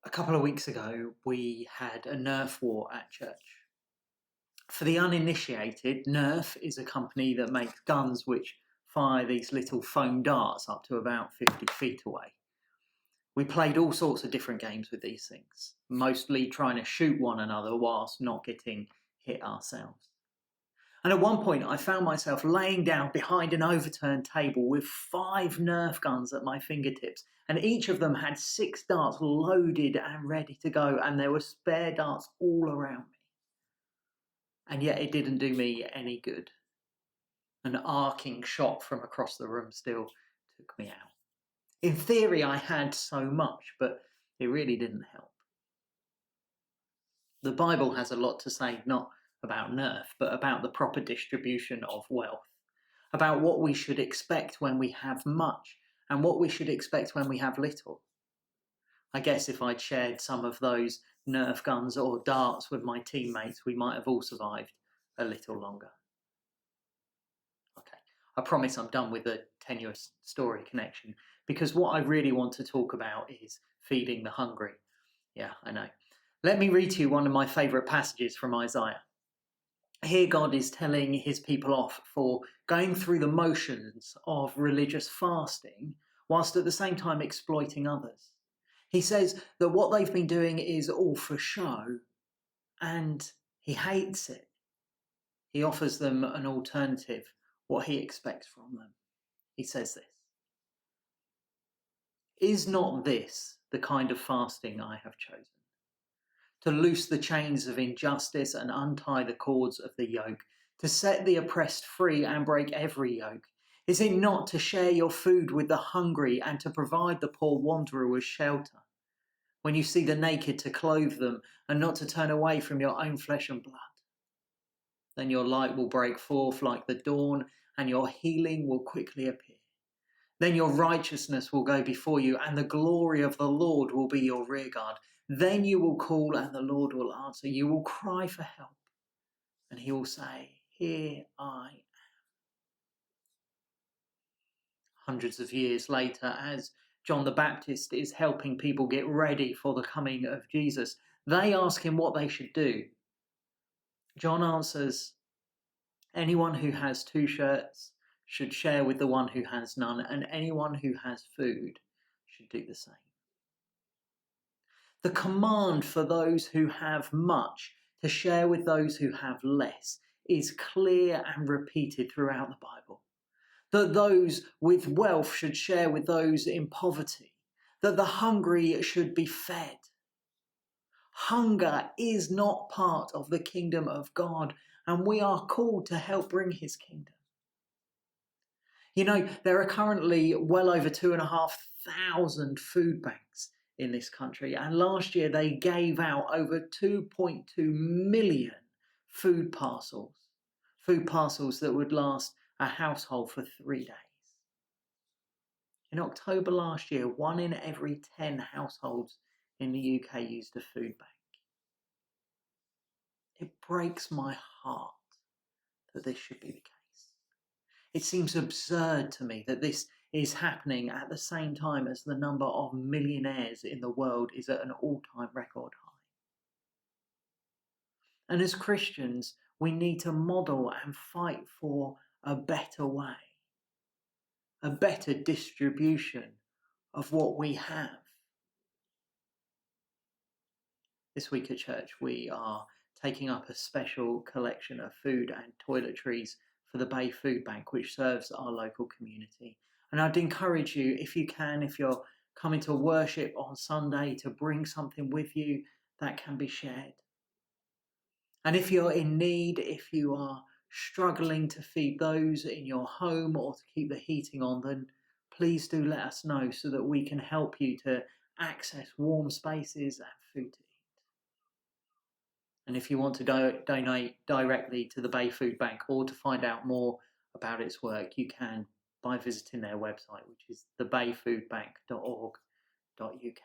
A couple of weeks ago, we had a nerf war at church. For the uninitiated, Nerf is a company that makes guns which fire these little foam darts up to about 50 feet away. We played all sorts of different games with these things, mostly trying to shoot one another whilst not getting hit ourselves. And at one point, I found myself laying down behind an overturned table with 5 Nerf guns at my fingertips, and each of them had 6 darts loaded and ready to go, and there were spare darts all around me. And yet it didn't do me any good. An arcing shot from across the room still took me out. In theory, I had so much, but it really didn't help. The Bible has a lot to say, not about Nerf, but about the proper distribution of wealth, about what we should expect when we have much and what we should expect when we have little. I guess if I'd shared some of those Nerf guns or darts with my teammates, we might have all survived a little longer. Okay, I promise I'm done with the tenuous story connection, because what I really want to talk about is feeding the hungry. Yeah, I know. Let me read to you one of my favourite passages from Isaiah. Here God is telling his people off for going through the motions of religious fasting, whilst at the same time exploiting others. He says that what they've been doing is all for show, and he hates it. He offers them an alternative, what he expects from them. He says this: "Is not this the kind of fasting I have chosen? To loose the chains of injustice and untie the cords of the yoke, to set the oppressed free and break every yoke? Is it not to share your food with the hungry and to provide the poor wanderer with shelter? When you see the naked, to clothe them and not to turn away from your own flesh and blood? Then your light will break forth like the dawn and your healing will quickly appear. Then your righteousness will go before you and the glory of the Lord will be your rearguard. Then you will call and the Lord will answer. You will cry for help and he will say, 'Here I am.'" Hundreds of years later, as John the Baptist is helping people get ready for the coming of Jesus, they ask him what they should do. John answers, "Anyone who has 2 shirts should share with the one who has none, and anyone who has food should do the same." The command for those who have much to share with those who have less is clear and repeated throughout the Bible. That those with wealth should share with those in poverty, that the hungry should be fed. Hunger is not part of the kingdom of God, and we are called to help bring his kingdom. You know, there are currently well over 2,500 food banks in this country, and last year they gave out over 2.2 million food parcels that would last a household for 3 days. In October last year, 1 in every 10 households in the UK used a food bank. It breaks my heart that this should be the case. It seems absurd to me that this is happening at the same time as the number of millionaires in the world is at an all-time record high. And as Christians, we need to model and fight for a better way, a better distribution of what we have. This week at church, we are taking up a special collection of food and toiletries for the Bay Food Bank, which serves our local community. And I'd encourage you, if you can, if you're coming to worship on Sunday, to bring something with you that can be shared. And if you're in need, if you are struggling to feed those in your home or to keep the heating on, then please do let us know so that we can help you to access warm spaces and food to eat. And if you want to donate directly to the Bay Food Bank or to find out more about its work, you can by visiting their website, which is thebayfoodbank.org.uk.